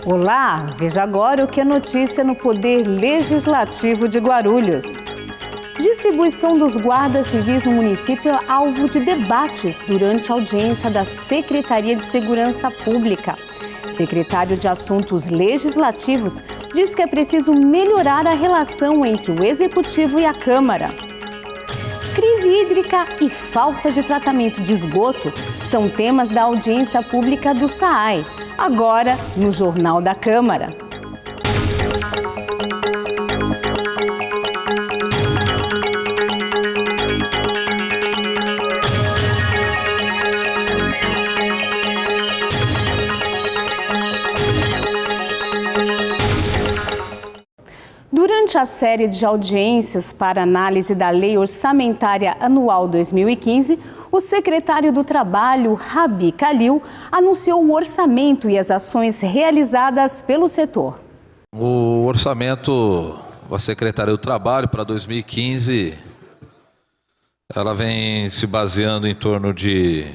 Olá, veja agora o que é notícia no Poder Legislativo de Guarulhos. Distribuição dos guardas civis no município é alvo de debates durante a audiência da Secretaria de Segurança Pública. Secretário de Assuntos Legislativos diz que é preciso melhorar a relação entre o Executivo e a Câmara. Crise hídrica e falta de tratamento de esgoto são temas da audiência pública do SAAI, agora no Jornal da Câmara. Durante a série de audiências para análise da Lei Orçamentária Anual 2015, o secretário do Trabalho, Rabi Kalil, anunciou o orçamento e as ações realizadas pelo setor. O orçamento da Secretaria do Trabalho para 2015, ela vem se baseando em torno de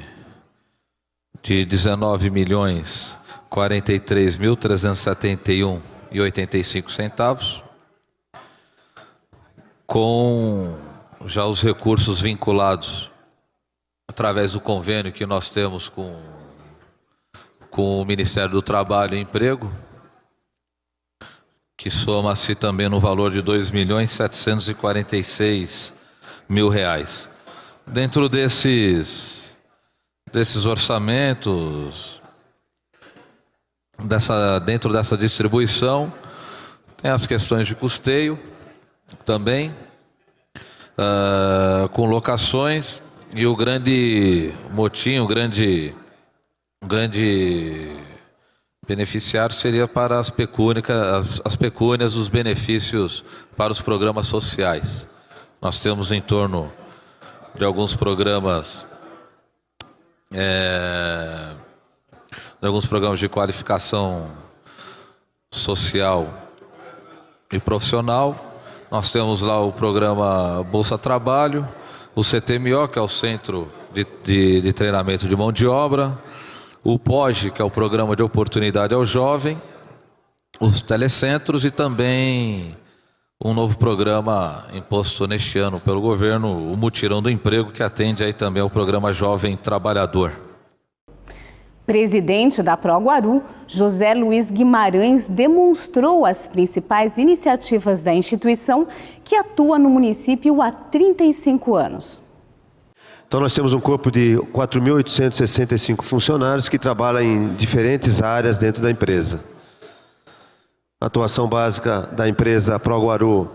19.043.371,85 centavos, com já os recursos vinculados através do convênio que nós temos com o Ministério do Trabalho e Emprego, que soma-se também no valor de R$ 2.746.000. Dentro desses orçamentos, dentro dessa distribuição, tem as questões de custeio também, com locações, e o grande motim, o grande beneficiário seria para as pecúnias dos benefícios para os programas sociais. Nós temos em torno de alguns programas de qualificação social e profissional. Nós temos lá o programa Bolsa Trabalho, o CTMO, que é o Centro de Treinamento de Mão de Obra, o POG, que é o Programa de Oportunidade ao Jovem, os telecentros e também um novo programa imposto neste ano pelo governo, o Mutirão do Emprego, que atende aí também ao programa Jovem Trabalhador. Presidente da Proguaru, José Luiz Guimarães, demonstrou as principais iniciativas da instituição que atua no município há 35 anos. Então nós temos um corpo de 4.865 funcionários que trabalham em diferentes áreas dentro da empresa. A atuação básica da empresa Proguaru,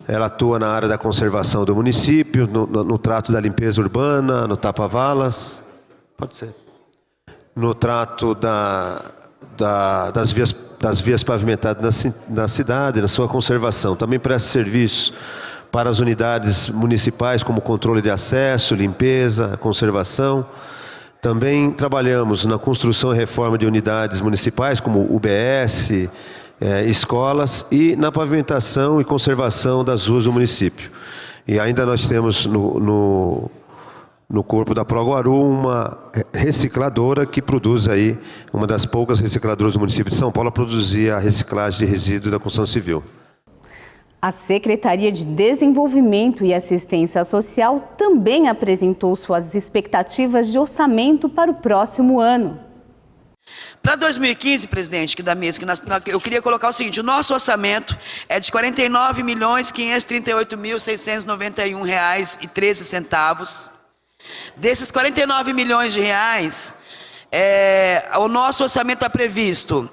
ela atua na área da conservação do município, no trato da limpeza urbana, no tapa-valas, pode ser, no trato das vias pavimentadas na cidade, na sua conservação. Também presta serviço para as unidades municipais, como controle de acesso, limpeza, conservação. Também trabalhamos na construção e reforma de unidades municipais, como UBS, escolas, e na pavimentação e conservação das ruas do município. E ainda nós temos no corpo da Proguaru uma recicladora que produz aí, uma das poucas recicladoras do município de São Paulo a produzir a reciclagem de resíduos da construção civil. A Secretaria de Desenvolvimento e Assistência Social também apresentou suas expectativas de orçamento para o próximo ano. Para 2015, presidente, eu queria colocar o seguinte: o nosso orçamento é de R$ 49.538.691,13. Desses 49 milhões de reais, o nosso orçamento está previsto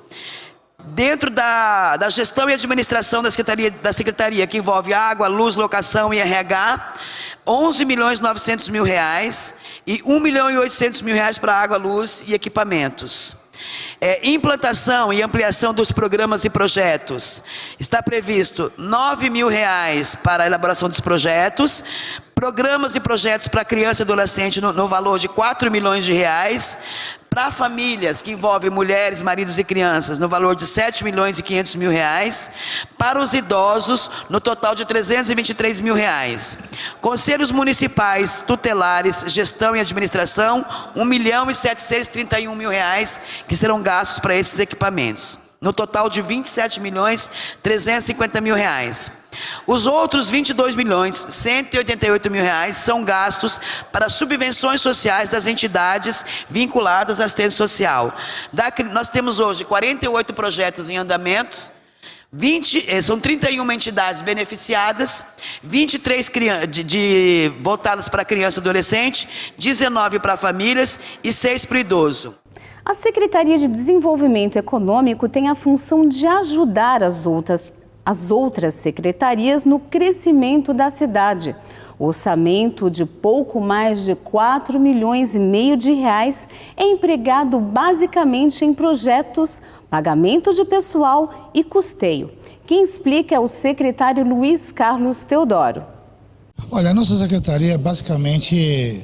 dentro da gestão e administração da Secretaria, que envolve água, luz, locação e RH, R$ 11.900.000 e R$ 1.800.000 para água, luz e equipamentos. Implantação e ampliação dos programas e projetos, está previsto R$ 9.000 para a elaboração dos projetos, programas e projetos para criança e adolescente no valor de R$ 4 milhões, para famílias que envolvem mulheres, maridos e crianças no valor de R$ 7.500.000, para os idosos no total de R$ 323.000. Conselhos municipais, tutelares, gestão e administração, R$ 1.731.000 que serão gastos para esses equipamentos. no total de R$ 27.350.000. Os outros R$ 22.188.000 são gastos para subvenções sociais das entidades vinculadas à assistência social. Nós temos hoje 48 projetos em andamentos, são 31 entidades beneficiadas, 23 voltadas para criança e adolescente, 19 para famílias e 6 para o idoso. A Secretaria de Desenvolvimento Econômico tem a função de ajudar as outras secretarias no crescimento da cidade. O orçamento de pouco mais de 4,5 milhões de reais é empregado basicamente em projetos, pagamento de pessoal e custeio. Quem explica é o secretário Luiz Carlos Teodoro. Olha, a nossa secretaria basicamente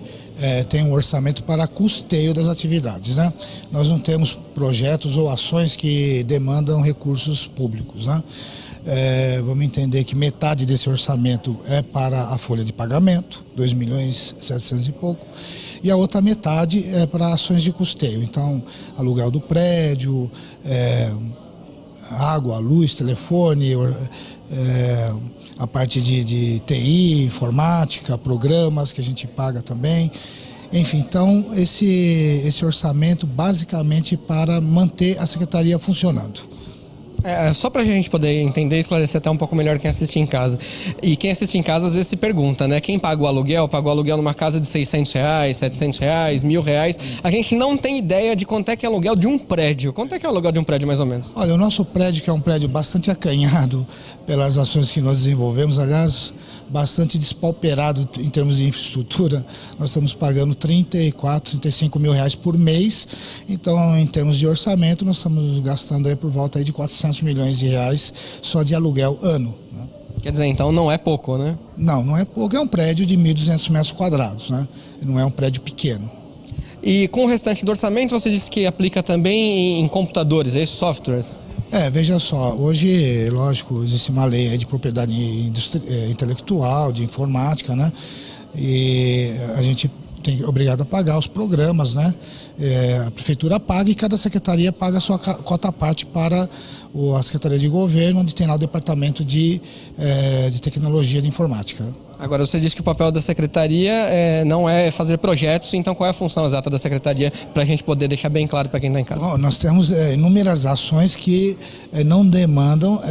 tem um orçamento para custeio das atividades, né? Nós não temos projetos ou ações que demandam recursos públicos, né? Vamos entender que metade desse orçamento é para a folha de pagamento, 2.700.000 e pouco, e a outra metade é para ações de custeio. Então, aluguel do prédio, água, luz, telefone, a parte de TI, informática, programas que a gente paga também. Enfim, então esse orçamento basicamente para manter a secretaria funcionando. Só para a gente poder entender e esclarecer até um pouco melhor quem assiste em casa. E quem assiste em casa às vezes se pergunta, né? Quem paga o aluguel numa casa de R$600, R$700, R$1.000. A gente não tem ideia de quanto é que é o aluguel de um prédio. Quanto é que é o aluguel de um prédio, mais ou menos? Olha, o nosso prédio, que é um prédio bastante acanhado pelas ações que nós desenvolvemos, aliás, bastante despauperado em termos de infraestrutura, nós estamos pagando R$34.000, R$35.000 por mês. Então, em termos de orçamento, nós estamos gastando aí por volta aí de R$400 milhões só de aluguel ano. Né? Quer dizer, então não é pouco, né? Não é pouco. É um prédio de 1.200 metros quadrados, né? Não é um prédio pequeno. E com o restante do orçamento, você disse que aplica também em computadores, é isso? Softwares? Veja só, hoje, lógico, existe uma lei aí de propriedade intelectual, de informática, né? E a gente é obrigado a pagar os programas, né? A prefeitura paga e cada secretaria paga a sua cota à parte para a Secretaria de Governo, onde tem lá o departamento de tecnologia de informática. Agora, você disse que o papel da secretaria não é fazer projetos, então qual é a função exata da secretaria para a gente poder deixar bem claro para quem está em casa? Bom, nós temos inúmeras ações que não demandam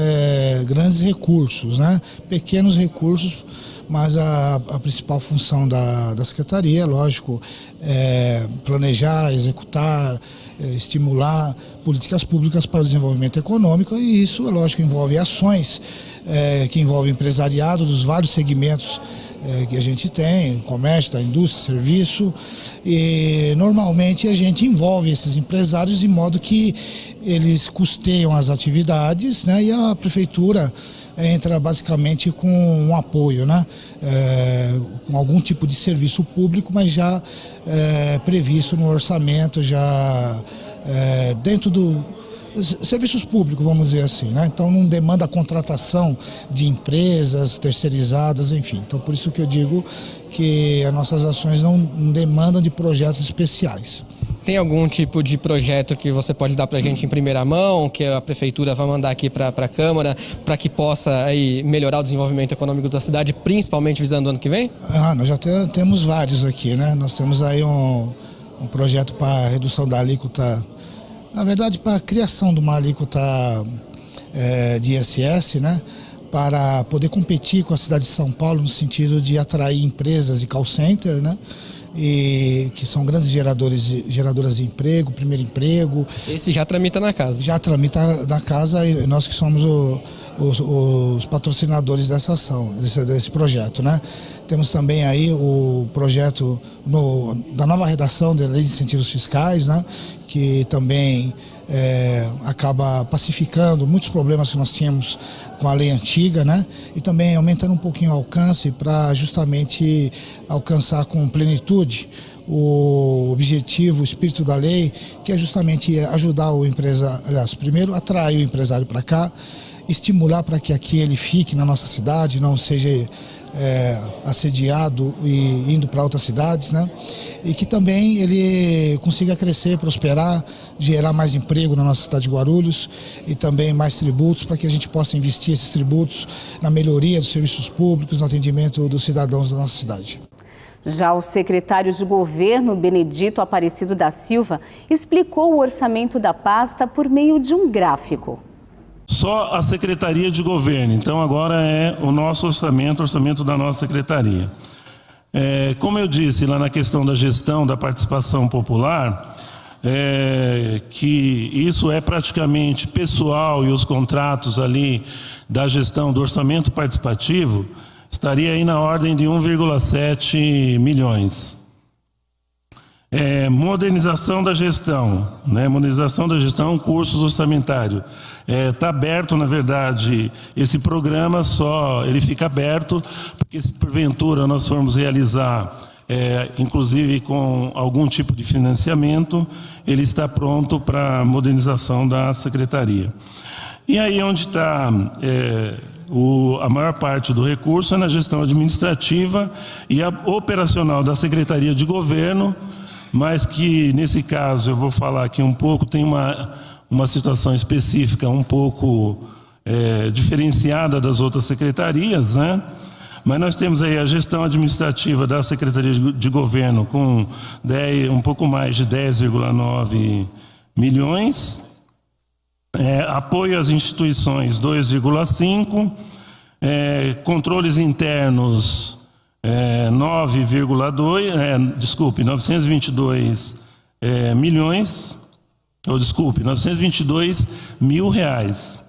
grandes recursos, né? Pequenos recursos, mas a principal função da secretaria, lógico, é planejar, executar, estimular políticas públicas para o desenvolvimento econômico, e isso, lógico, envolve ações que envolvem empresariado dos vários segmentos que a gente tem, comércio, da indústria, serviço, e normalmente a gente envolve esses empresários de modo que eles custeiam as atividades, né, e a prefeitura entra basicamente com um apoio, né, com algum tipo de serviço público, mas já previsto no orçamento, já dentro do serviços públicos, vamos dizer assim, né? Então não demanda a contratação de empresas terceirizadas, enfim. Então por isso que eu digo que as nossas ações não demandam de projetos especiais. Tem algum tipo de projeto que você pode dar para a gente em primeira mão, que a prefeitura vai mandar aqui para a Câmara, para que possa aí melhorar o desenvolvimento econômico da cidade, principalmente visando o ano que vem? Nós já temos vários aqui, né? Nós temos aí um projeto para redução da alíquota, na verdade para a criação de uma alíquota de ISS, né? Para poder competir com a cidade de São Paulo no sentido de atrair empresas de call center, né? E que são grandes geradoras de emprego, primeiro emprego. Esse já tramita na casa? Já tramita na casa, e nós que somos os patrocinadores dessa ação, desse projeto, né? Temos também aí o projeto da nova redação da Lei de Incentivos Fiscais, né? Que também acaba pacificando muitos problemas que nós tínhamos com a lei antiga, né? E também aumentando um pouquinho o alcance para justamente alcançar com plenitude o objetivo, o espírito da lei, que é justamente ajudar o empresário, aliás, primeiro atrair o empresário para cá, estimular para que aqui ele fique na nossa cidade, não seja assediado e indo para outras cidades, né? E que também ele consiga crescer, prosperar, gerar mais emprego na nossa cidade de Guarulhos e também mais tributos para que a gente possa investir esses tributos na melhoria dos serviços públicos, no atendimento dos cidadãos da nossa cidade. Já o secretário de Governo, Benedito Aparecido da Silva, explicou o orçamento da pasta por meio de um gráfico. Só a Secretaria de Governo, então agora é o nosso orçamento, o orçamento da nossa Secretaria. Como eu disse lá na questão da gestão da participação popular, que isso é praticamente pessoal e os contratos ali da gestão do orçamento participativo, estaria aí na ordem de 1,7 milhões. Modernização da gestão, né? Modernização da gestão, cursos orçamentários. Está aberto, na verdade, esse programa ele fica aberto, porque se porventura nós formos realizar, inclusive com algum tipo de financiamento, ele está pronto para a modernização da Secretaria. E aí onde está a maior parte do recurso é na gestão administrativa e a operacional da Secretaria de Governo, mas que nesse caso eu vou falar aqui um pouco, tem uma situação específica um pouco diferenciada das outras secretarias, né? Mas nós temos aí a gestão administrativa da Secretaria de Governo com um pouco mais de 10,9 milhões, apoio às instituições 2,5, controles internos 922 milhões, 922 mil reais.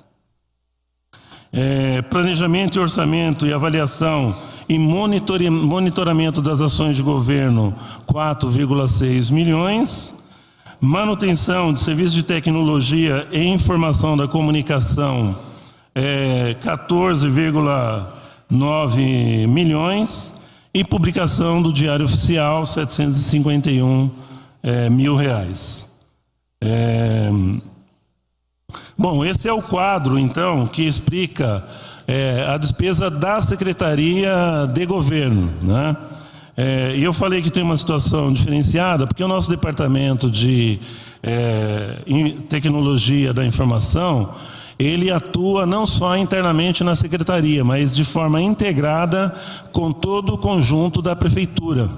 Planejamento e orçamento e avaliação e monitoramento das ações de governo 4,6 milhões. Manutenção de serviços de tecnologia e informação da comunicação 14,9 milhões. E publicação do Diário Oficial, 751 mil reais. Bom, esse é o quadro, então, que explica a despesa da Secretaria de Governo, né? E eu falei que tem uma situação diferenciada, porque o nosso departamento de tecnologia da informação, ele atua não só internamente na Secretaria, mas de forma integrada com todo o conjunto da Prefeitura,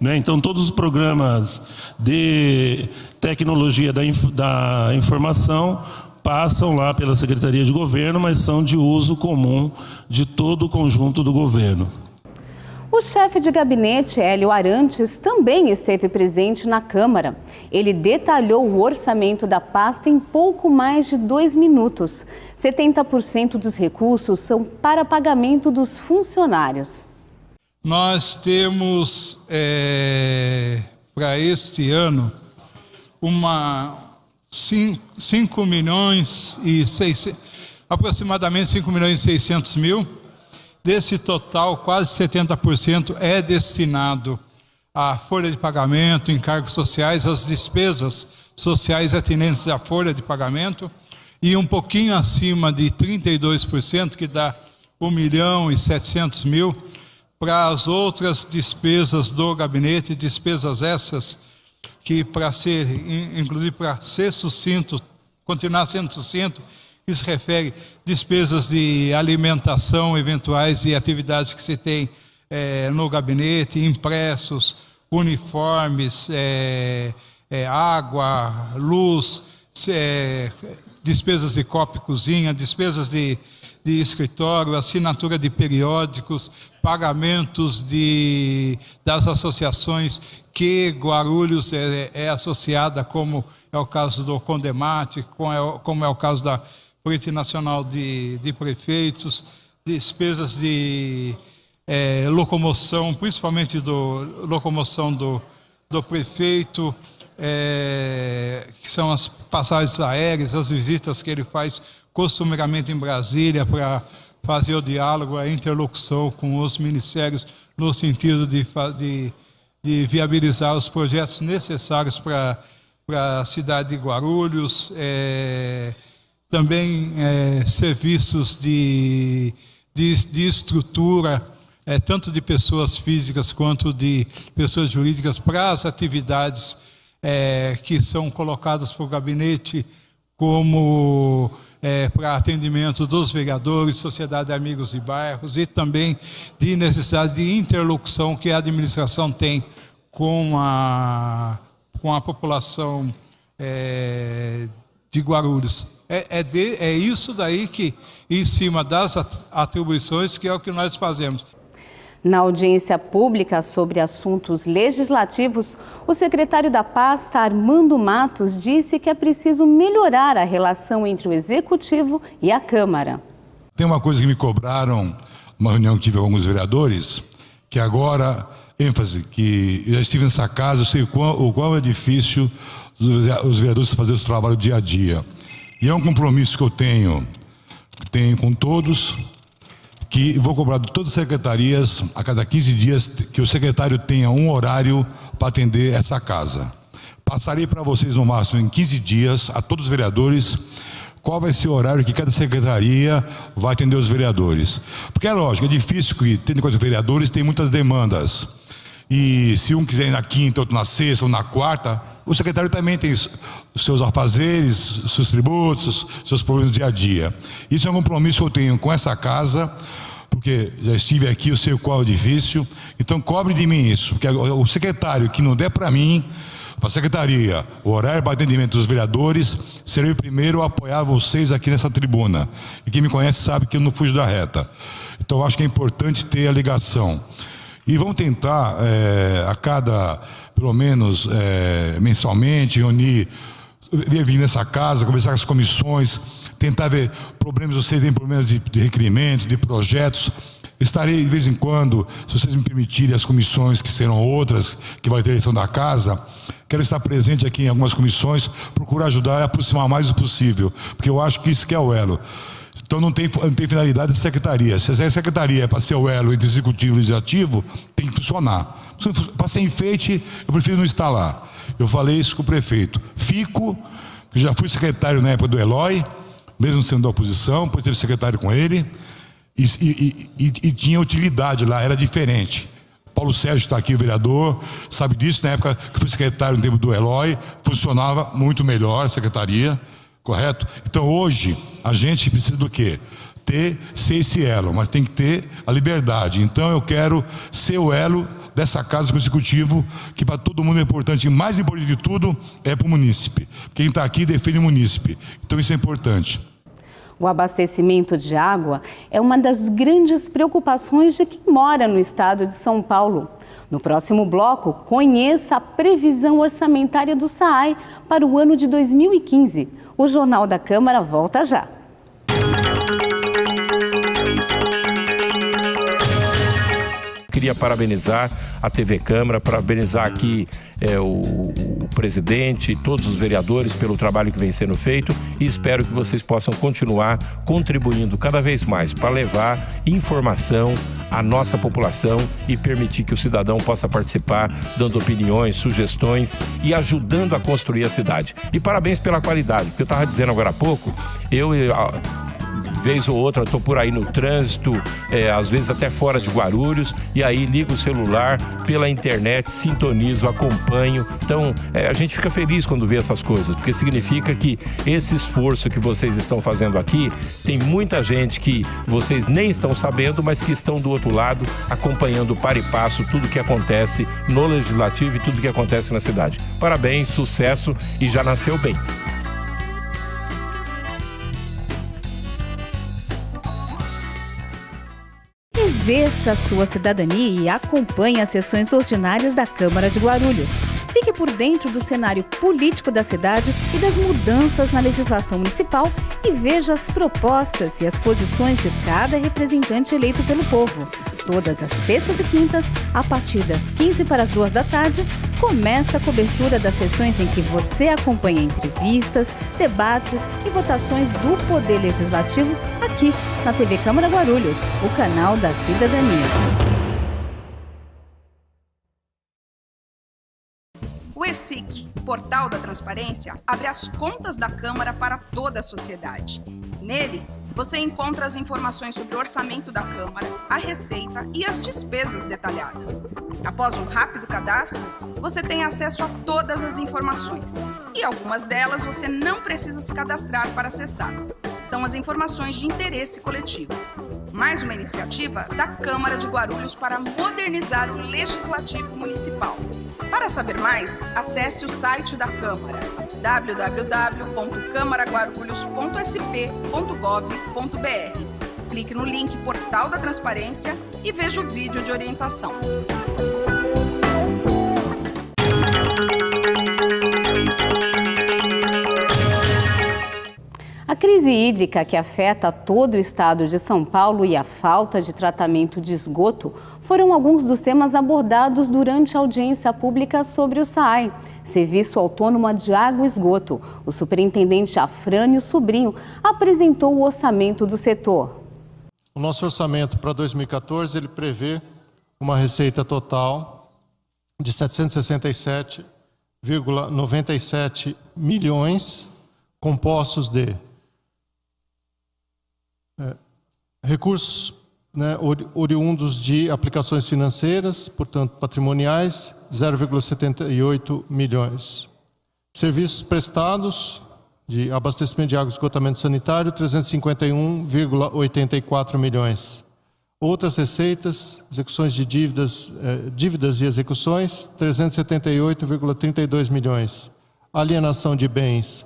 né? Então, todos os programas de tecnologia da informação passam lá pela Secretaria de Governo, mas são de uso comum de todo o conjunto do governo. O chefe de gabinete, Hélio Arantes, também esteve presente na Câmara. Ele detalhou o orçamento da pasta em pouco mais de 2 minutos. 70% dos recursos são para pagamento dos funcionários. Nós temos, para este ano, 5 milhões e 600, aproximadamente 5 milhões e 600 mil. Desse total, quase 70% é destinado à folha de pagamento, encargos sociais, às despesas sociais atinentes à folha de pagamento, e um pouquinho acima de 32%, que dá 1 milhão e 700 mil, para as outras despesas do gabinete, despesas essas que, inclusive para ser sucinto, continuar sendo sucinto, que se refere despesas de alimentação eventuais e atividades que se tem no gabinete, impressos, uniformes, água, luz, despesas de copa e cozinha, despesas de escritório, assinatura de periódicos, pagamentos das associações que Guarulhos é associada, como é o caso do Condemate, como é o caso da Frente Nacional de Prefeitos, despesas de locomoção, principalmente locomoção do prefeito, que são as passagens aéreas, as visitas que ele faz costumeiramente em Brasília para fazer o diálogo, a interlocução com os ministérios no sentido de viabilizar os projetos necessários para a cidade de Guarulhos, também serviços de estrutura tanto de pessoas físicas quanto de pessoas jurídicas, para as atividades que são colocadas por gabinete, como para atendimento dos vereadores, Sociedade de Amigos de Bairros, e também de necessidade de interlocução que a administração tem com a população de Guarulhos. É isso daí que, em cima das atribuições, que é o que nós fazemos. Na audiência pública sobre assuntos legislativos, o secretário da pasta, Armando Matos, disse que é preciso melhorar a relação entre o Executivo e a Câmara. Tem uma coisa que me cobraram, uma reunião que tive com alguns vereadores, que agora, ênfase, que eu já estive nessa casa, eu sei o qual é difícil os vereadores fazerem o trabalho dia a dia. E é um compromisso que eu tenho com todos, que vou cobrar de todas as secretarias, a cada 15 dias, que o secretário tenha um horário para atender essa casa. Passarei para vocês no máximo em 15 dias, a todos os vereadores, qual vai ser o horário que cada secretaria vai atender os vereadores. Porque é lógico, é difícil que, tendo em conta os vereadores, tem muitas demandas. E se um quiser ir na quinta, outro na sexta ou na quarta, o secretário também tem os seus afazeres, seus tributos, seus problemas do dia a dia. Isso é um compromisso que eu tenho com essa casa, porque já estive aqui, eu sei qual é o difícil, então cobre de mim isso, porque o secretário que não der para mim, para a secretaria, o horário para atendimento dos vereadores, serei o primeiro a apoiar vocês aqui nessa tribuna. E quem me conhece sabe que eu não fujo da reta. Então acho que é importante ter a ligação. E vamos tentar, a cada, pelo menos mensalmente, reunir, vir nessa casa, conversar com as comissões, tentar ver problemas, vocês têm problemas de requerimento, de projetos. Estarei de vez em quando, se vocês me permitirem, as comissões que serão outras, que vai ter eleição da casa, quero estar presente aqui em algumas comissões, procurar ajudar e aproximar mais o possível, porque eu acho que isso que é o elo. Então não tem finalidade de secretaria. Se a secretaria é para ser o elo entre executivo e legislativo, tem que funcionar. Para ser enfeite, eu prefiro não estar lá. Eu falei isso com o prefeito. Fico, eu já fui secretário na época do Eloy, mesmo sendo da oposição, depois teve secretário com ele, e tinha utilidade lá, era diferente. Paulo Sérgio está aqui, o vereador, sabe disso. Na época que fui secretário no tempo do Eloy, funcionava muito melhor a secretaria. Correto? Então hoje a gente precisa do quê? Ser esse elo, mas tem que ter a liberdade. Então eu quero ser o elo dessa casa executivo, que para todo mundo é importante. E mais importante de tudo é para o munícipe. Quem está aqui defende o munícipe. Então isso é importante. O abastecimento de água é uma das grandes preocupações de quem mora no estado de São Paulo. No próximo bloco, conheça a previsão orçamentária do SAAI para o ano de 2015. O Jornal da Câmara volta já. Queria parabenizar a TV Câmara, parabenizar aqui o presidente e todos os vereadores pelo trabalho que vem sendo feito, e espero que vocês possam continuar contribuindo cada vez mais para levar informação à nossa população e permitir que o cidadão possa participar, dando opiniões, sugestões e ajudando a construir a cidade. E parabéns pela qualidade, porque eu estava dizendo agora há pouco, vez ou outra estou por aí no trânsito, às vezes até fora de Guarulhos, e aí ligo o celular pela internet, sintonizo, acompanho. Então a gente fica feliz quando vê essas coisas, porque significa que esse esforço que vocês estão fazendo aqui, tem muita gente que vocês nem estão sabendo, mas que estão do outro lado, acompanhando para e passo tudo que acontece no Legislativo e tudo que acontece na cidade. Parabéns, sucesso, e já nasceu bem. Exerça a sua cidadania e acompanhe as sessões ordinárias da Câmara de Guarulhos. Fique por dentro do cenário político da cidade e das mudanças na legislação municipal e veja as propostas e as posições de cada representante eleito pelo povo. Todas as terças e quintas, a partir das 15 para as 2 da tarde, começa a cobertura das sessões em que você acompanha entrevistas, debates e votações do Poder Legislativo aqui na TV Câmara Guarulhos, o canal da cidadania. O ESIC, Portal da Transparência, abre as contas da Câmara para toda a sociedade. Nele, você encontra as informações sobre o orçamento da Câmara, a receita e as despesas detalhadas. Após um rápido cadastro, você tem acesso a todas as informações. E algumas delas você não precisa se cadastrar para acessar. São as informações de interesse coletivo. Mais uma iniciativa da Câmara de Guarulhos para modernizar o Legislativo Municipal. Para saber mais, acesse o site da Câmara, www.câmaraguarulhos.sp.gov.br. Clique no link Portal da Transparência e veja o vídeo de orientação. A crise hídrica que afeta todo o estado de São Paulo e a falta de tratamento de esgoto foram alguns dos temas abordados durante a audiência pública sobre o SAAI, Serviço Autônomo de Água e Esgoto. O superintendente Afrânio Sobrinho apresentou o orçamento do setor. O nosso orçamento para 2014 ele prevê uma receita total de 767,97 milhões, compostos de recursos oriundos de aplicações financeiras, portanto patrimoniais, 0,78 milhões. Serviços prestados de abastecimento de água e esgotamento sanitário, 351,84 milhões. Outras receitas, execuções de dívidas e execuções, 378,32 milhões. Alienação de bens,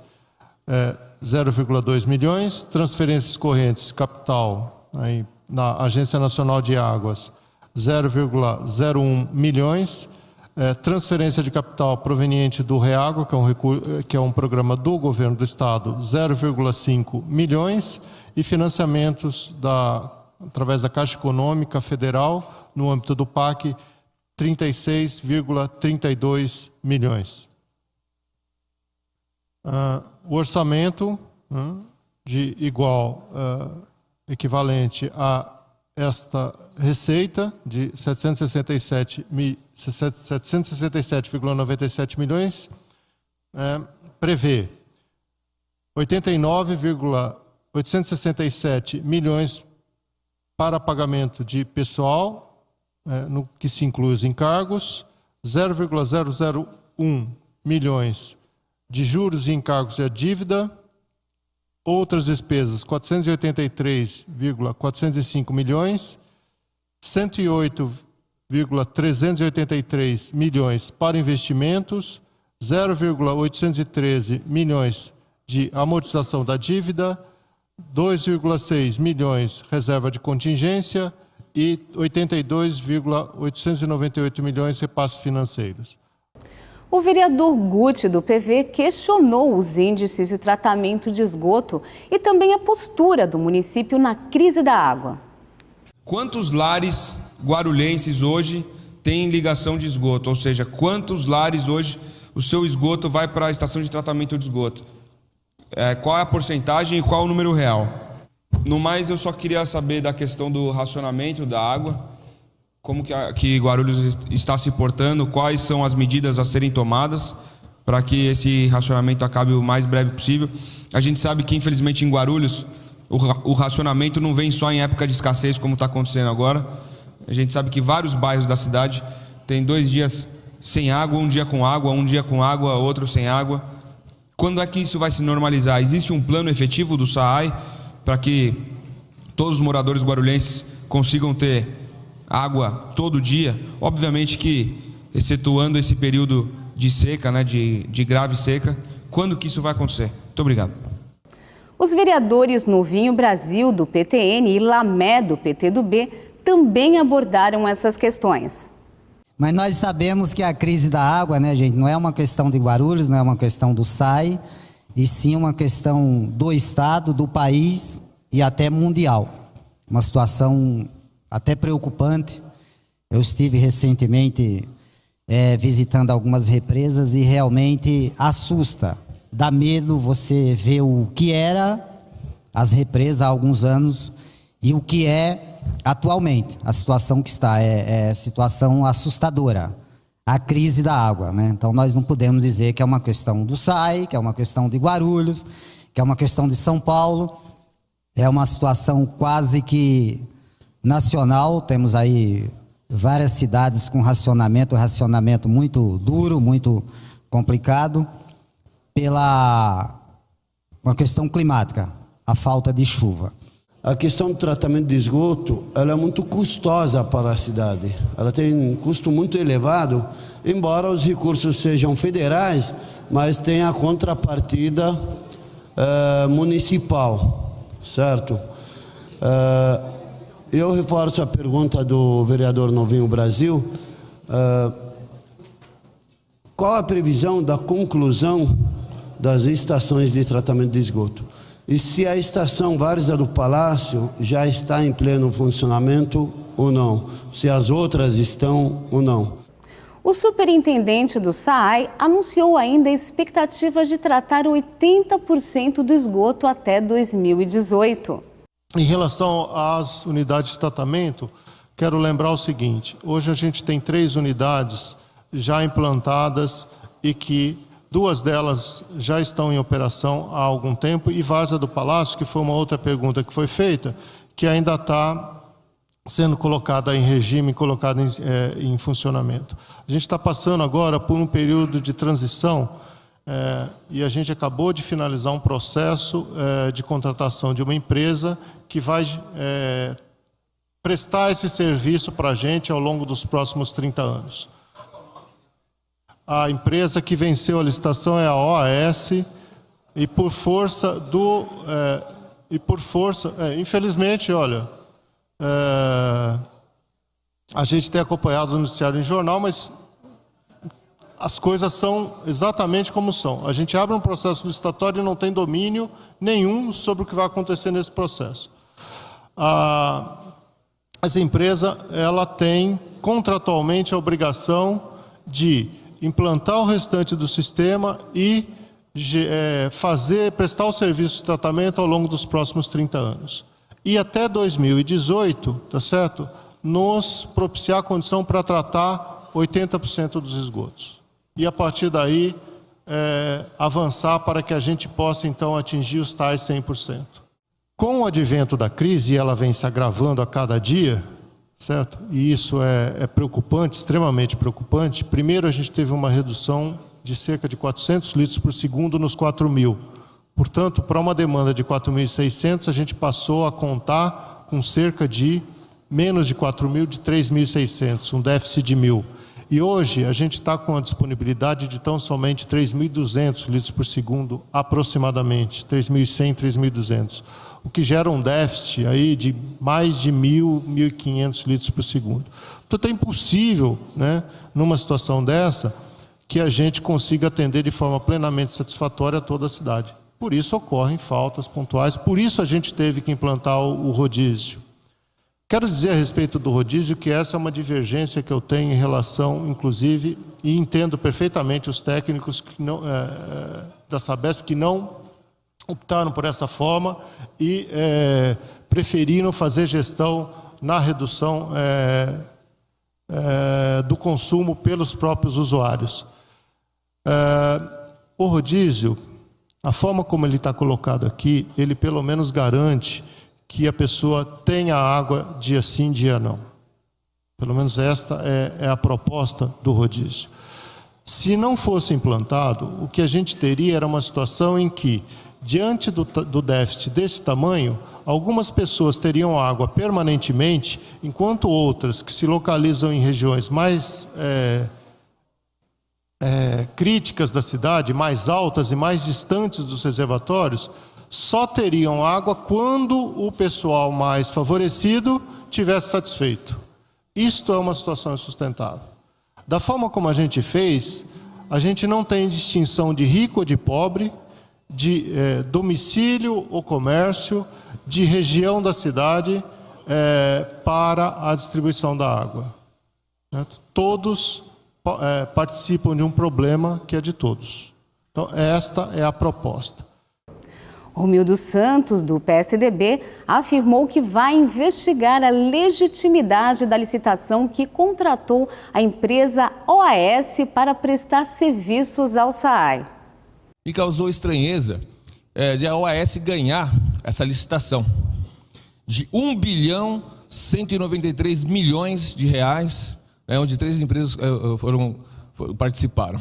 0,2 milhões. Transferências correntes, capital, aí, na Agência Nacional de Águas, 0,01 milhões. Transferência de capital proveniente do REAGUA, que é um programa do governo do estado, 0,5 milhões. E financiamentos através da Caixa Econômica Federal, no âmbito do PAC, 36,32 milhões. O orçamento de equivalente a esta receita de 767,97 milhões prevê 89,867 milhões para pagamento de pessoal, no que se inclui os encargos, 0,001 milhões de juros e encargos de dívida. Outras despesas, 483,405 milhões, 108,383 milhões para investimentos, 0,813 milhões de amortização da dívida, 2,6 milhões reserva de contingência e 82,898 milhões repasses financeiros. O vereador Guti, do PV, questionou os índices de tratamento de esgoto e também a postura do município na crise da água. Quantos lares guarulhenses hoje têm ligação de esgoto? Ou seja, quantos lares hoje o seu esgoto vai para a estação de tratamento de esgoto? Qual é a porcentagem e qual é o número real? No mais, eu só queria saber da questão do racionamento da água. Como que Guarulhos está se portando, quais são as medidas a serem tomadas para que esse racionamento acabe o mais breve possível. A gente sabe que, infelizmente, em Guarulhos, o racionamento não vem só em época de escassez, como está acontecendo agora. A gente sabe que vários bairros da cidade têm 2 dias sem água, um dia com água, outro sem água. Quando é que isso vai se normalizar? Existe um plano efetivo do SAAI para que todos os moradores guarulhenses consigam ter água todo dia? Obviamente que, excetuando esse período de seca, de grave seca, quando que isso vai acontecer? Muito obrigado. Os vereadores Novinho Brasil, do PTN, e Lamé, do PT do B, também abordaram essas questões. Mas nós sabemos que a crise da água, gente, não é uma questão de Guarulhos, não é uma questão do SAAI, e sim uma questão do Estado, do país e até mundial. Uma situação até preocupante. Eu estive recentemente visitando algumas represas e realmente assusta. Dá medo você ver o que era as represas há alguns anos e o que é atualmente. A situação que está é situação assustadora. A crise da água, Então nós não podemos dizer que é uma questão do SAAI, que é uma questão de Guarulhos, que é uma questão de São Paulo. É uma situação quase que nacional, temos aí várias cidades com racionamento muito duro, muito complicado, pela uma questão climática, a falta de chuva. A questão do tratamento de esgoto, ela é muito custosa para a cidade. Ela tem um custo muito elevado, embora os recursos sejam federais, mas tem a contrapartida municipal, certo? Eu reforço a pergunta do vereador Novinho Brasil. Qual a previsão da conclusão das estações de tratamento de esgoto? E se a estação Várzea do Palácio já está em pleno funcionamento ou não? Se as outras estão ou não? O superintendente do SAAI anunciou ainda expectativas de tratar 80% do esgoto até 2018. Em relação às unidades de tratamento, quero lembrar o seguinte: hoje a gente tem 3 unidades já implantadas e que 2 delas já estão em operação há algum tempo, e Várzea do Palácio, que foi uma outra pergunta que foi feita, que ainda está sendo colocada em regime, colocada em funcionamento. A gente está passando agora por um período de transição e a gente acabou de finalizar um processo de contratação de uma empresa que vai prestar esse serviço para a gente ao longo dos próximos 30 anos. A empresa que venceu a licitação é a OAS e por força infelizmente, olha, a gente tem acompanhado o noticiário em jornal, mas as coisas são exatamente como são. A gente abre um processo licitatório e não tem domínio nenhum sobre o que vai acontecer nesse processo. Essa empresa, ela tem contratualmente a obrigação de implantar o restante do sistema e prestar o serviço de tratamento ao longo dos próximos 30 anos. E até 2018, tá certo? Nos propiciar a condição para tratar 80% dos esgotos. E a partir daí, avançar para que a gente possa então atingir os tais 100%. Com o advento da crise, e ela vem se agravando a cada dia, certo? E isso é preocupante, extremamente preocupante. Primeiro, a gente teve uma redução de cerca de 400 litros por segundo nos 4.000. Portanto, para uma demanda de 4.600, a gente passou a contar com cerca de menos de 4.000, de 3.600, um déficit de 1.000. E hoje a gente está com a disponibilidade de tão somente 3.200 litros por segundo, aproximadamente, 3.100, 3.200. O que gera um déficit aí de mais de 1.000, 1.500 litros por segundo. Portanto, é impossível, né, numa situação dessa, que a gente consiga atender de forma plenamente satisfatória a toda a cidade. Por isso ocorrem faltas pontuais, por isso a gente teve que implantar o rodízio. Quero dizer a respeito do rodízio que essa é uma divergência que eu tenho em relação, inclusive, e entendo perfeitamente os técnicos que não, da Sabesp que não optaram por essa forma e preferiram fazer gestão na redução do consumo pelos próprios usuários. O rodízio, a forma como ele está colocado aqui, ele pelo menos garante que a pessoa tenha água dia sim, dia não. Pelo menos esta é a proposta do rodízio. Se não fosse implantado, o que a gente teria era uma situação em que, diante do déficit desse tamanho, algumas pessoas teriam água permanentemente, enquanto outras que se localizam em regiões mais críticas da cidade, mais altas e mais distantes dos reservatórios, só teriam água quando o pessoal mais favorecido tivesse satisfeito. Isto é uma situação insustentável. Da forma como a gente fez, a gente não tem distinção de rico ou de pobre, de domicílio ou comércio, de região da cidade para a distribuição da água. Certo? Todos participam de um problema que é de todos. Então, esta é a proposta. Romildo Santos, do PSDB, afirmou que vai investigar a legitimidade da licitação que contratou a empresa OAS para prestar serviços ao SAAI. Me causou estranheza de a OAS ganhar essa licitação de 1 bilhão 193 milhões de reais, onde 3 empresas participaram,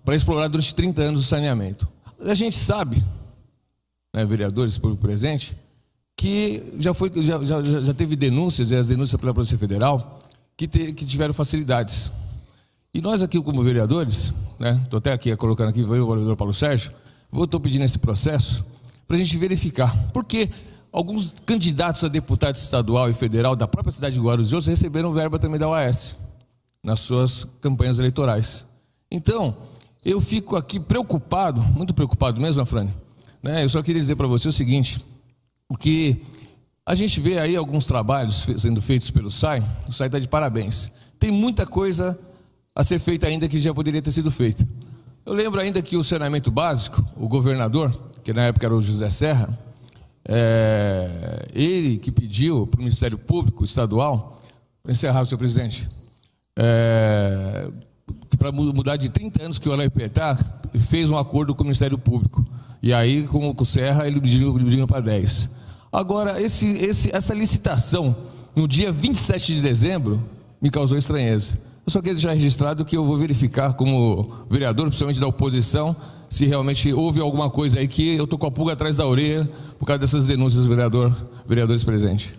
para explorar durante 30 anos o saneamento. A gente sabe, vereadores, público presente, que já teve denúncias, e as denúncias pela Polícia Federal, que tiveram facilidades. E nós aqui, como vereadores, estou até aqui colocando aqui, o vereador Paulo Sérgio, estou pedindo esse processo para a gente verificar. Porque alguns candidatos a deputado estadual e federal da própria cidade de Guarulhos e outros receberam verba também da OAS nas suas campanhas eleitorais. Então, eu fico aqui preocupado, muito preocupado mesmo, Afrânio. Eu só queria dizer para você o seguinte, que a gente vê aí alguns trabalhos sendo feitos pelo SAI, o SAI está de parabéns. Tem muita coisa a ser feita ainda que já poderia ter sido feita. Eu lembro ainda que o saneamento básico, o governador, que na época era o José Serra, ele que pediu para o Ministério Público Estadual, para encerrar, senhor presidente, para mudar de 30 anos que o LPTA fez um acordo com o Ministério Público. E aí, com o Serra, ele dividiu para 10. Agora, essa licitação, no dia 27 de dezembro, me causou estranheza. Eu só queria deixar registrado que eu vou verificar como vereador, principalmente da oposição, se realmente houve alguma coisa aí que eu estou com a pulga atrás da orelha por causa dessas denúncias, vereadores presentes.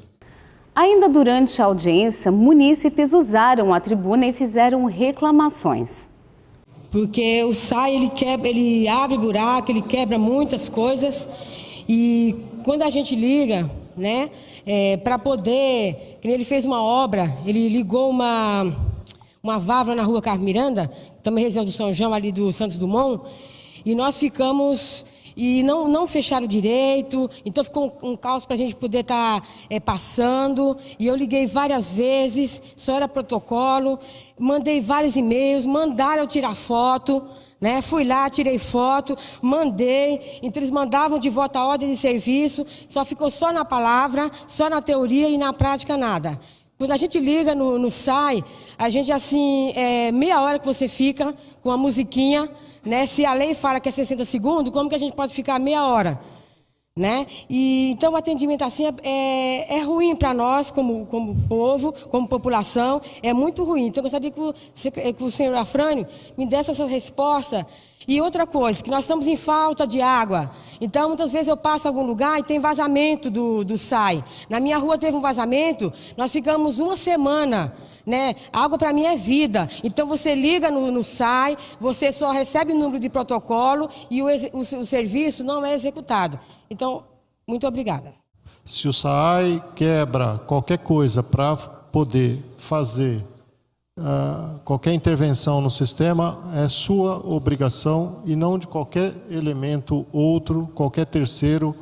Ainda durante a audiência, munícipes usaram a tribuna e fizeram reclamações. Porque o SAI, ele abre buraco, ele quebra muitas coisas e quando a gente liga, para poder, ele fez uma obra, ele ligou uma válvula na rua Carlos Miranda, também região do São João, ali do Santos Dumont, e nós ficamos, e não fecharam direito, então ficou um caos para a gente poder estar passando, e eu liguei várias vezes, só era protocolo, mandei vários e-mails, mandaram eu tirar foto, fui lá, tirei foto, mandei, então eles mandavam de volta a ordem de serviço, só ficou só na palavra, só na teoria e na prática nada. Quando a gente liga no SAI, a gente assim, meia hora que você fica com a musiquinha, se a lei fala que é 60 segundos, como que a gente pode ficar meia hora? E, então o atendimento assim é ruim para nós como povo, como população, é muito ruim. Então eu gostaria que o senhor Afrânio me desse essa resposta. E outra coisa, que nós estamos em falta de água. Então, muitas vezes eu passo em algum lugar e tem vazamento do SAI. Na minha rua teve um vazamento, nós ficamos uma semana, Água para mim é vida. Então, você liga no SAI, você só recebe o número de protocolo e o serviço não é executado. Então, muito obrigada. Se o SAI quebra qualquer coisa para poder fazer qualquer intervenção no sistema, é sua obrigação e não de qualquer elemento outro, qualquer terceiro,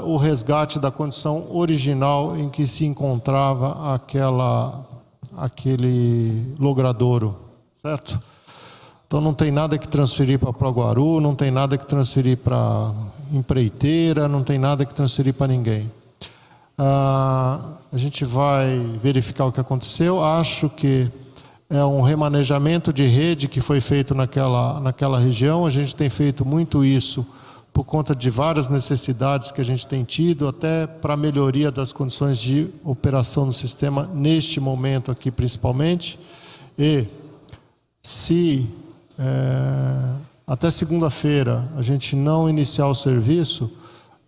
o resgate da condição original em que se encontrava aquele logradouro, certo? Então não tem nada que transferir para Proguaru, não tem nada que transferir para empreiteira, não tem nada que transferir para ninguém. A gente vai verificar o que aconteceu. Acho que é um remanejamento de rede que foi feito naquela região. A gente tem feito muito isso por conta de várias necessidades que a gente tem tido, até para a melhoria das condições de operação do sistema neste momento aqui principalmente. E se até segunda-feira a gente não iniciar o serviço,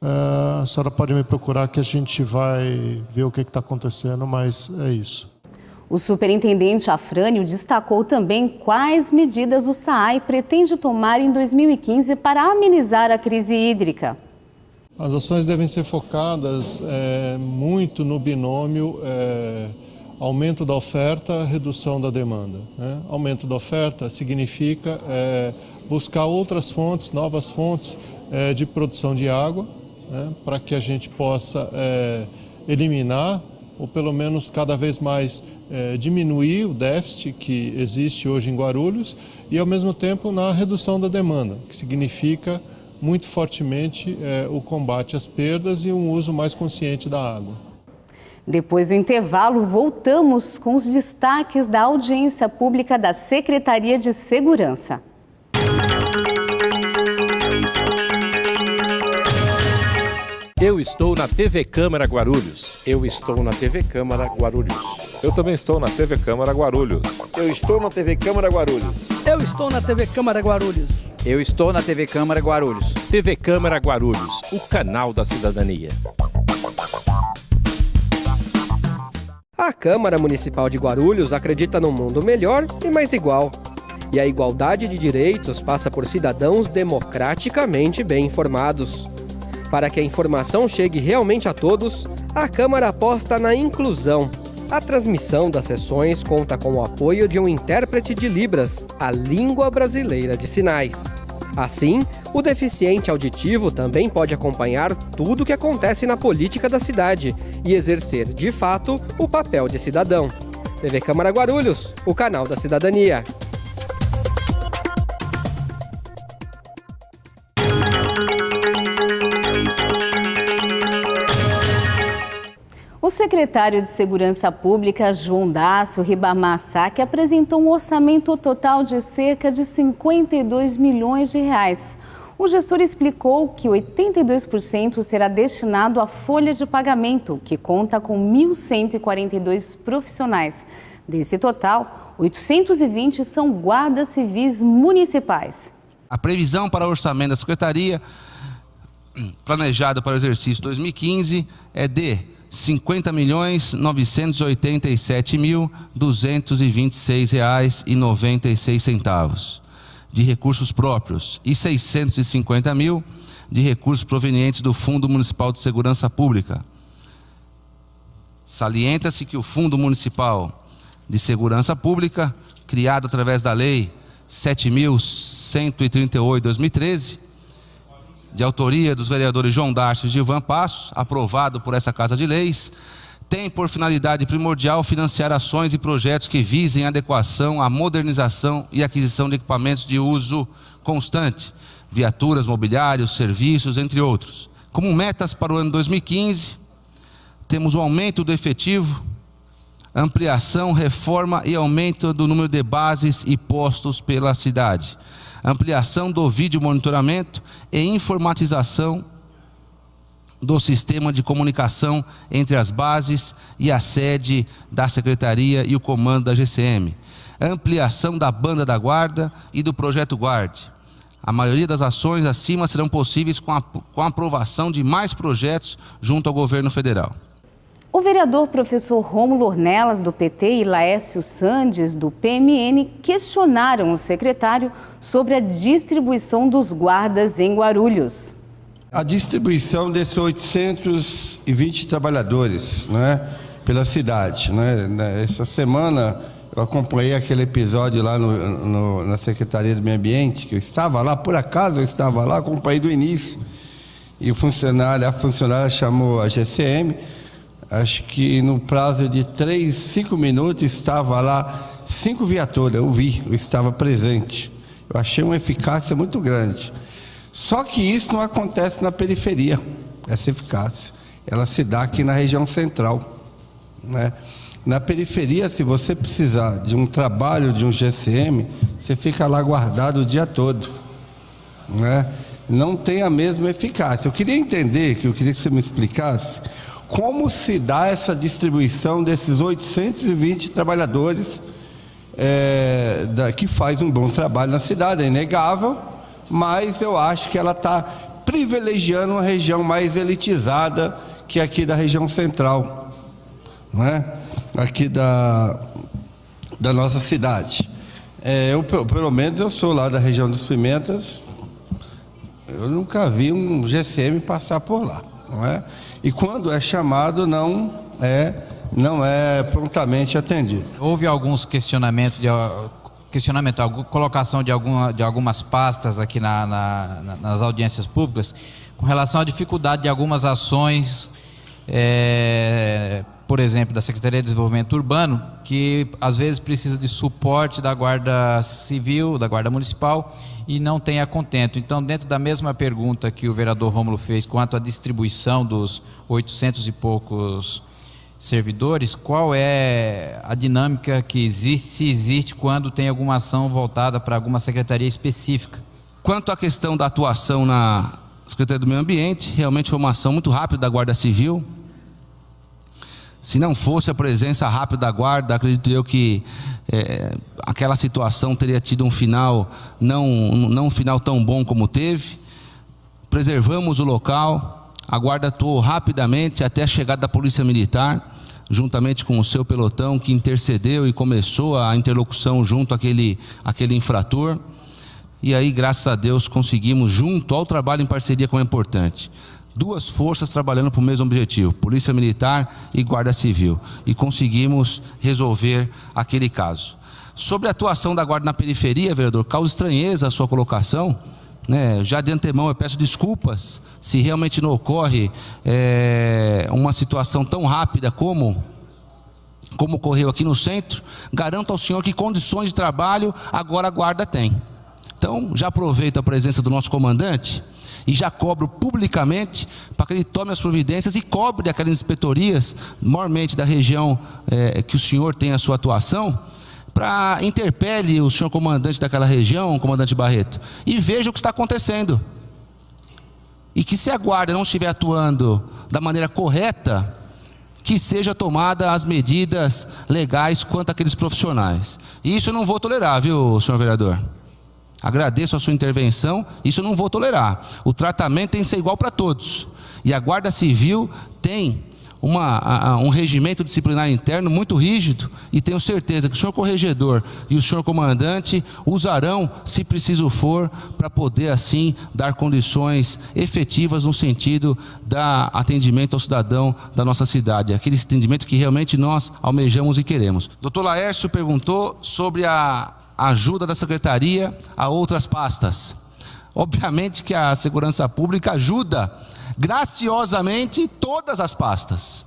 a senhora pode me procurar que a gente vai ver o que está acontecendo, mas é isso. O superintendente Afrânio destacou também quais medidas o SAI pretende tomar em 2015 para amenizar a crise hídrica. As ações devem ser focadas muito no binômio aumento da oferta, redução da demanda. Aumento da oferta significa buscar outras fontes, novas fontes de produção de água, para que a gente possa eliminar ou pelo menos cada vez mais diminuir o déficit que existe hoje em Guarulhos e ao mesmo tempo na redução da demanda, que significa muito fortemente o combate às perdas e um uso mais consciente da água. Depois do intervalo, voltamos com os destaques da audiência pública da Secretaria de Segurança. Eu estou na TV Câmara Guarulhos. Eu estou na TV Câmara Guarulhos. Eu também estou na TV Câmara Guarulhos. Eu estou na TV Câmara Guarulhos. Eu estou na TV Câmara Guarulhos. Eu estou na TV Câmara Guarulhos. TV Câmara Guarulhos, o canal da cidadania. A Câmara Municipal de Guarulhos acredita num mundo melhor e mais igual. E a igualdade de direitos passa por cidadãos democraticamente bem informados. Para que a informação chegue realmente a todos, a Câmara aposta na inclusão. A transmissão das sessões conta com o apoio de um intérprete de Libras, a língua brasileira de sinais. Assim, o deficiente auditivo também pode acompanhar tudo o que acontece na política da cidade e exercer, de fato, o papel de cidadão. TV Câmara Guarulhos, o canal da cidadania. O secretário de Segurança Pública, João Dácio Ribamar Saque, apresentou um orçamento total de cerca de 52 milhões de reais. O gestor explicou que 82% será destinado à folha de pagamento, que conta com 1.142 profissionais. Desse total, 820 são guardas civis municipais. A previsão para o orçamento da Secretaria, planejado para o exercício 2015, é de R$ 50.987.226,96 de recursos próprios e 650 mil de recursos provenientes do Fundo Municipal de Segurança Pública. Salienta-se que o Fundo Municipal de Segurança Pública, criado através da Lei 7.138/2013, de autoria dos vereadores João Dácio e Gilvan Passos, aprovado por essa Casa de Leis, tem por finalidade primordial financiar ações e projetos que visem a adequação, a modernização e aquisição de equipamentos de uso constante, viaturas, mobiliários, serviços, entre outros. Como metas para o ano 2015, temos o aumento do efetivo, ampliação, reforma e aumento do número de bases e postos pela cidade, ampliação do vídeo monitoramento e informatização do sistema de comunicação entre as bases e a sede da Secretaria e o comando da GCM, ampliação da banda da guarda e do projeto Guarde. A maioria das ações acima serão possíveis com a aprovação de mais projetos junto ao governo federal. O vereador professor Rômulo Ornelas, do PT, e Laércio Sandes, do PMN, questionaram o secretário sobre a distribuição dos guardas em Guarulhos. A distribuição desses 820 trabalhadores, né, pela cidade. Né? Essa semana eu acompanhei aquele episódio lá na Secretaria do Meio Ambiente, que eu estava lá, por acaso eu estava lá, acompanhei do início. E a funcionária chamou a GCM, acho que no prazo de 5 minutos estava lá 5 viaturas, eu estava presente. Eu achei uma eficácia muito grande. Só que isso não acontece na periferia, essa eficácia. Ela se dá aqui na região central, né? Na periferia, se você precisar de um trabalho de um GCM, você fica lá guardado o dia todo, né? Não tem a mesma eficácia. Eu queria entender, eu queria que você me explicasse como se dá essa distribuição desses 820 trabalhadores que faz um bom trabalho na cidade, é inegável, mas eu acho que ela está privilegiando uma região mais elitizada que aqui da região central, né? Aqui da nossa cidade. Pelo menos eu sou lá da região dos Pimentas, eu nunca vi um GCM passar por lá, não é? E quando é chamado, não é prontamente atendido. Houve alguns questionamentos, colocação de algumas pastas aqui nas audiências públicas com relação à dificuldade de algumas ações, por exemplo, da Secretaria de Desenvolvimento Urbano, que às vezes precisa de suporte da Guarda Civil, da Guarda Municipal, e não tem a contento. Então, dentro da mesma pergunta que o vereador Rômulo fez quanto à distribuição dos 800 e poucos servidores, qual é a dinâmica que existe, se existe, quando tem alguma ação voltada para alguma secretaria específica? Quanto à questão da atuação nas Secretaria do Meio Ambiente. Realmente foi uma ação muito rápida da Guarda Civil. Se não fosse a presença rápida da Guarda, acredito eu que aquela situação teria tido um final, não um final tão bom como teve. Preservamos o local, a Guarda atuou rapidamente até a chegada da Polícia Militar, juntamente com o seu pelotão, que intercedeu e começou a interlocução junto àquele infrator. E aí, graças a Deus, conseguimos, junto ao trabalho em parceria, como é importante, duas forças trabalhando para o mesmo objetivo, Polícia Militar e Guarda Civil, e conseguimos resolver aquele caso. Sobre a atuação da Guarda na periferia, vereador, causa estranheza a sua colocação, né? Já de antemão eu peço desculpas se realmente não ocorre uma situação tão rápida como ocorreu aqui no centro. Garanto ao senhor que condições de trabalho agora a Guarda tem. Então, já aproveito a presença do nosso comandante e já cobro publicamente para que ele tome as providências e cobre aquelas inspetorias, maiormente da região que o senhor tem a sua atuação, para interpele o senhor comandante daquela região, o comandante Barreto, e veja o que está acontecendo. E que se a Guarda não estiver atuando da maneira correta, que seja tomada as medidas legais quanto àqueles profissionais. E isso eu não vou tolerar, viu, senhor vereador? Agradeço a sua intervenção, isso eu não vou tolerar. O tratamento tem que ser igual para todos. E a Guarda Civil tem um regimento disciplinar interno muito rígido, e tenho certeza que o senhor corregedor e o senhor comandante usarão, se preciso for, para poder assim dar condições efetivas no sentido da atendimento ao cidadão da nossa cidade, aquele atendimento que realmente nós almejamos e queremos. Dr. Laércio perguntou sobre a ajuda da Secretaria a outras pastas. Obviamente que a Segurança Pública ajuda graciosamente todas as pastas.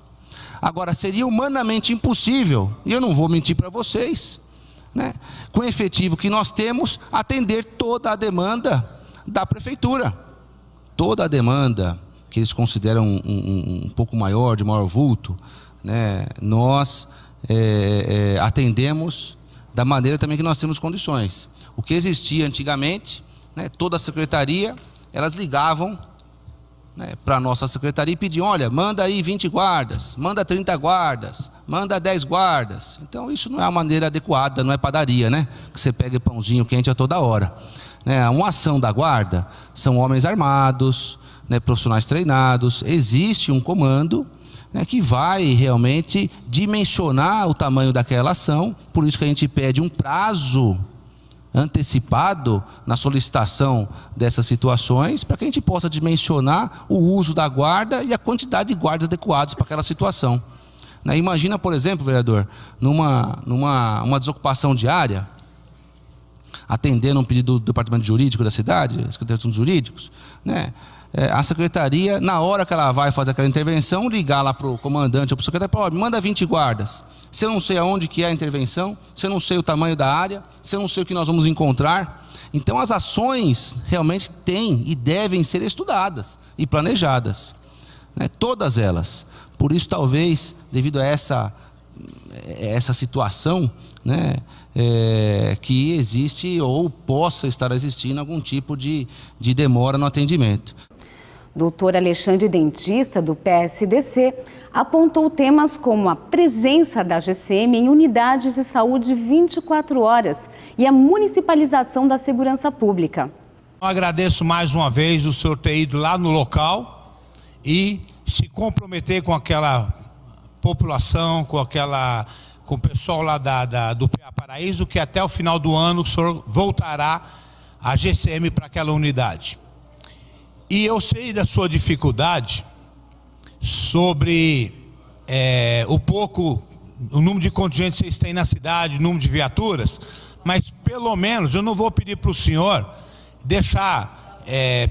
Agora, seria humanamente impossível, e eu não vou mentir para vocês, né, com o efetivo que nós temos, atender toda a demanda da Prefeitura. Toda a demanda que eles consideram um pouco maior, de maior vulto, né, nós atendemos da maneira também que nós temos condições. O que existia antigamente, né, toda a secretaria, elas ligavam, né, para a nossa secretaria e pediam: olha, manda aí 20 guardas, manda 30 guardas, manda 10 guardas. Então isso não é a maneira adequada, não é padaria, né, que você pega pãozinho quente a toda hora, né? Uma ação da Guarda são homens armados, né, profissionais treinados, existe um comando, né, que vai realmente dimensionar o tamanho daquela ação. Por isso que a gente pede um prazo antecipado na solicitação dessas situações, para que a gente possa dimensionar o uso da Guarda e a quantidade de guardas adequados para aquela situação. Né? Imagina, por exemplo, vereador, numa desocupação diária, atendendo um pedido do Departamento Jurídico da cidade, Secretaria de Assuntos Jurídicos, né? A secretaria, na hora que ela vai fazer aquela intervenção, ligar lá para o comandante ou para o secretário e falar: manda 20 guardas. Se eu não sei aonde que é a intervenção, se eu não sei o tamanho da área, se eu não sei o que nós vamos encontrar. Então as ações realmente têm e devem ser estudadas e planejadas, né? Todas elas. Por isso, talvez, devido a essa situação, né, que existe ou possa estar existindo algum tipo de demora no atendimento. Doutor Alexandre Dentista, do PSDC, apontou temas como a presença da GCM em unidades de saúde 24 horas e a municipalização da segurança pública. Eu agradeço mais uma vez o senhor ter ido lá no local e se comprometer com aquela população, com o pessoal lá do PA Paraíso, que até o final do ano o senhor voltará a GCM para aquela unidade. E eu sei da sua dificuldade sobre o número de contingentes que vocês têm na cidade, o número de viaturas, mas pelo menos eu não vou pedir para o senhor deixar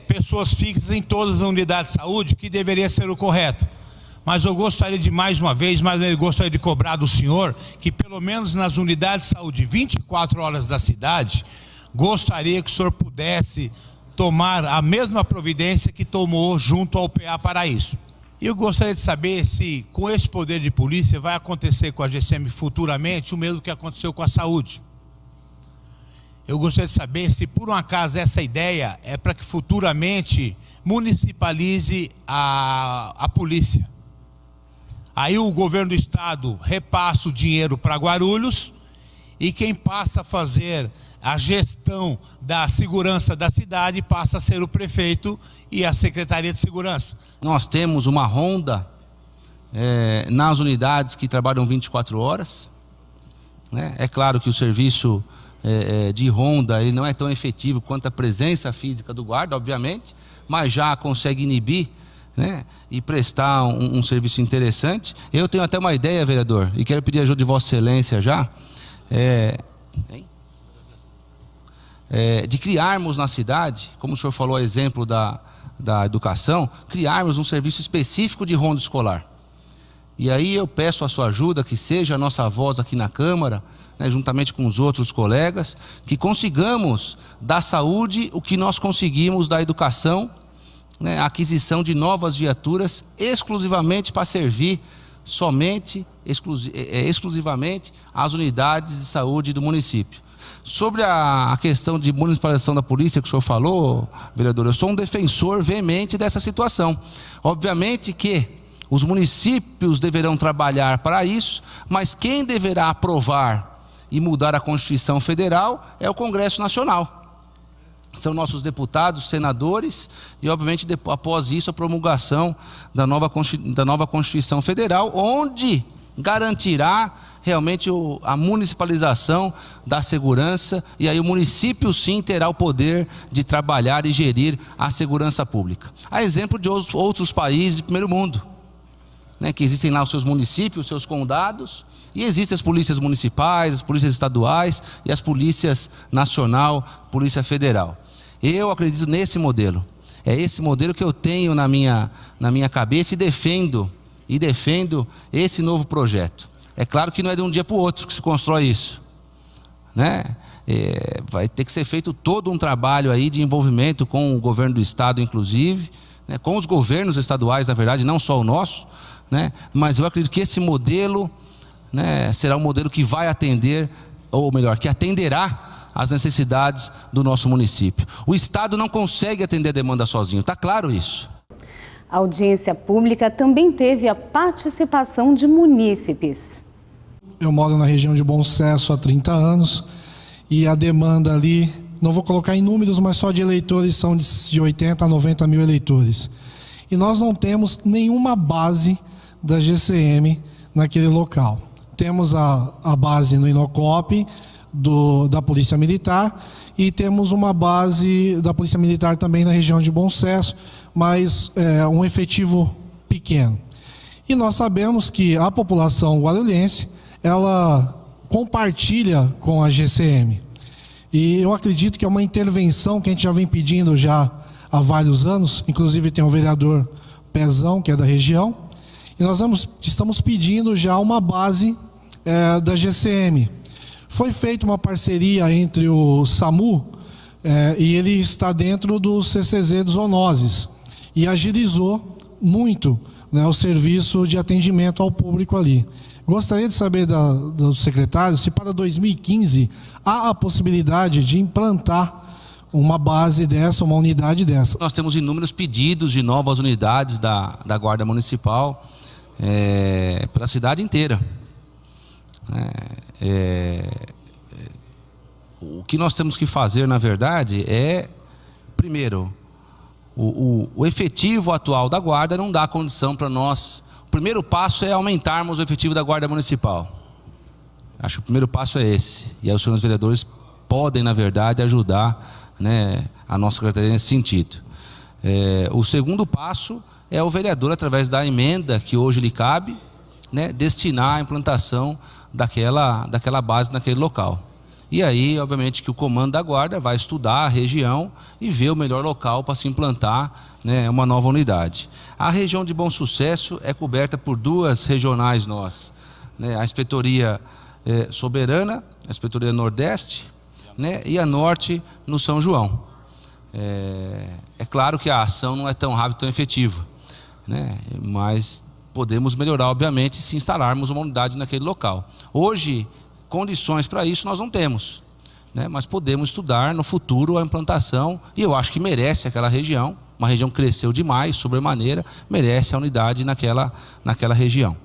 pessoas fixas em todas as unidades de saúde, que deveria ser o correto. Mas eu gostaria de, mais uma vez, eu gostaria de cobrar do senhor que pelo menos nas unidades de saúde 24 horas da cidade, gostaria que o senhor pudesse tomar a mesma providência que tomou junto ao PA Paraíso. E eu gostaria de saber se, com esse poder de polícia, vai acontecer com a GCM futuramente o mesmo que aconteceu com a saúde. Eu gostaria de saber se, por um acaso, essa ideia é para que futuramente municipalize a polícia. Aí o governo do estado repassa o dinheiro para Guarulhos e quem passa a fazer a gestão da segurança da cidade passa a ser o prefeito e a Secretaria de Segurança. Nós temos uma ronda nas unidades que trabalham 24 horas. Né? É claro que o serviço de ronda ele não é tão efetivo quanto a presença física do guarda, obviamente, mas já consegue inibir, né? E prestar um serviço interessante. Eu tenho até uma ideia, vereador, e quero pedir ajuda de Vossa Excelência já, de criarmos na cidade, como o senhor falou, exemplo da educação, criarmos um serviço específico de ronda escolar. E aí eu peço a sua ajuda, que seja a nossa voz aqui na Câmara, né, juntamente com os outros colegas, que consigamos da saúde o que nós conseguimos da educação, né, a aquisição de novas viaturas exclusivamente para servir exclusivamente as unidades de saúde do município. Sobre a questão de municipalização da polícia que o senhor falou, vereador, eu sou um defensor veemente dessa situação. Obviamente que os municípios deverão trabalhar para isso, mas quem deverá aprovar e mudar a Constituição Federal é o Congresso Nacional. São nossos deputados, senadores e, obviamente, após isso, a promulgação da nova Constituição Federal, onde garantirá realmente a municipalização da segurança, e aí o município sim terá o poder de trabalhar e gerir a segurança pública. A exemplo de outros países de primeiro mundo, né, que existem lá os seus municípios, os seus condados, e existem as polícias municipais, as polícias estaduais e as polícias nacional, polícia federal. Eu acredito nesse modelo. É esse modelo que eu tenho na minha cabeça e defendo esse novo projeto. É claro que não é de um dia para o outro que se constrói isso, né? Vai ter que ser feito todo um trabalho aí de envolvimento com o governo do estado, inclusive, né, com os governos estaduais, na verdade, não só o nosso, né? Mas eu acredito que esse modelo, né, será um modelo que vai atender, ou melhor, que atenderá às necessidades do nosso município. O Estado não consegue atender a demanda sozinho, está claro isso. A audiência pública também teve a participação de munícipes. Eu moro na região de Bom Sucesso há 30 anos e a demanda ali, não vou colocar em números, mas só de eleitores são de 80 a 90 mil eleitores. E nós não temos nenhuma base da GCM naquele local. Temos a base no Inocop, da Polícia Militar, e temos uma base da Polícia Militar também na região de Bom Sucesso, mas um efetivo pequeno. E nós sabemos que a população guarulhense, ela compartilha com a GCM. E eu acredito que é uma intervenção que a gente já vem pedindo já há vários anos, inclusive tem o vereador Pezão, que é da região, e nós estamos pedindo já uma base da GCM. Foi feita uma parceria entre o SAMU e ele está dentro do CCZ dos Zoonoses e agilizou muito, né, o serviço de atendimento ao público ali. Gostaria de saber do secretário se para 2015 há a possibilidade de implantar uma base dessa, uma unidade dessa. Nós temos inúmeros pedidos de novas unidades da Guarda Municipal para a cidade inteira. O que nós temos que fazer, na verdade, primeiro, o efetivo atual da Guarda não dá condição para nós. O primeiro passo é aumentarmos o efetivo da Guarda Municipal. Acho que o primeiro passo é esse. E aí os senhores vereadores podem, na verdade, ajudar, né, a nossa secretaria nesse sentido. O segundo passo é o vereador, através da emenda que hoje lhe cabe, né, destinar a implantação daquela base naquele local. E aí, obviamente, que o comando da Guarda vai estudar a região e ver o melhor local para se implantar, né, uma nova unidade. A região de Bom Sucesso é coberta por duas regionais nós, né, a Inspetoria Soberana, a Inspetoria Nordeste, né, e a Norte no São João. É claro que a ação não é tão rápida, tão efetiva, né, mas podemos melhorar, obviamente, se instalarmos uma unidade naquele local. Hoje, condições para isso nós não temos, né? Mas podemos estudar no futuro a implantação, e eu acho que merece aquela região uma região que cresceu demais, sobremaneira, merece a unidade naquela região.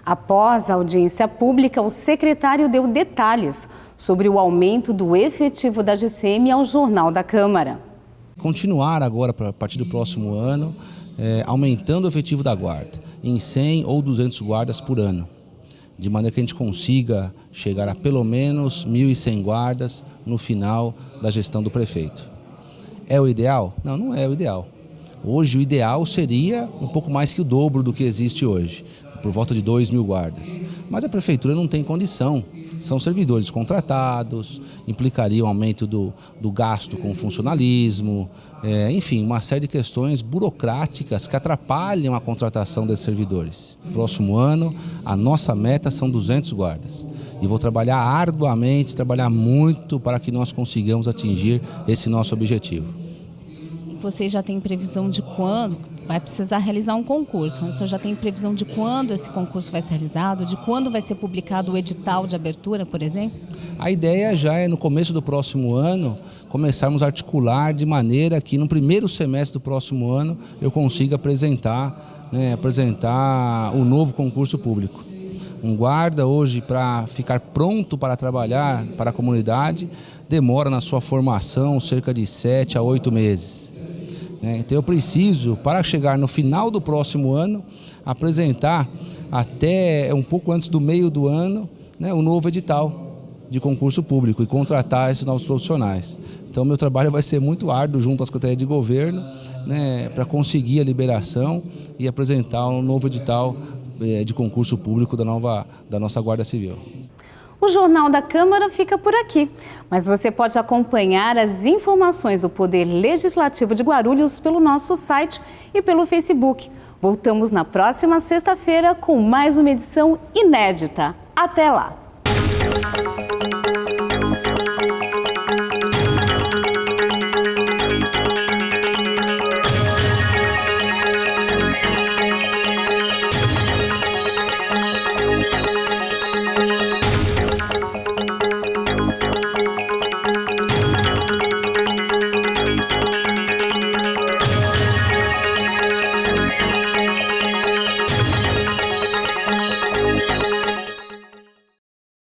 Após a audiência pública, o secretário deu detalhes sobre o aumento do efetivo da GCM ao Jornal da Câmara. Continuar agora, a partir do próximo ano, aumentando o efetivo da guarda, em 100 ou 200 guardas por ano, de maneira que a gente consiga chegar a pelo menos 1.100 guardas no final da gestão do prefeito. É o ideal? Não, não é o ideal. Hoje o ideal seria um pouco mais que o dobro do que existe hoje, por volta de 2.000 guardas. Mas a prefeitura não tem condição. São servidores contratados, implicaria um aumento do gasto com funcionalismo, enfim, uma série de questões burocráticas que atrapalham a contratação desses servidores. Próximo ano, a nossa meta são 200 guardas. E vou trabalhar arduamente, trabalhar muito para que nós consigamos atingir esse nosso objetivo. Vocês já têm previsão de quando vai precisar realizar um concurso? O senhor já tem previsão de quando esse concurso vai ser realizado? De quando vai ser publicado o edital de abertura, por exemplo? A ideia já é, no começo do próximo ano, começarmos a articular de maneira que no primeiro semestre do próximo ano eu consiga apresentar o novo concurso público. Um guarda hoje, para ficar pronto para trabalhar para a comunidade, demora na sua formação cerca de 7 a 8 meses. Então eu preciso, para chegar no final do próximo ano, apresentar até um pouco antes do meio do ano, o novo edital de concurso público e contratar esses novos profissionais. Então meu trabalho vai ser muito árduo junto à Secretaria de Governo, para conseguir a liberação e apresentar um novo edital de concurso público da nossa Guarda Civil. O Jornal da Câmara fica por aqui, mas você pode acompanhar as informações do Poder Legislativo de Guarulhos pelo nosso site e pelo Facebook. Voltamos na próxima sexta-feira com mais uma edição inédita. Até lá!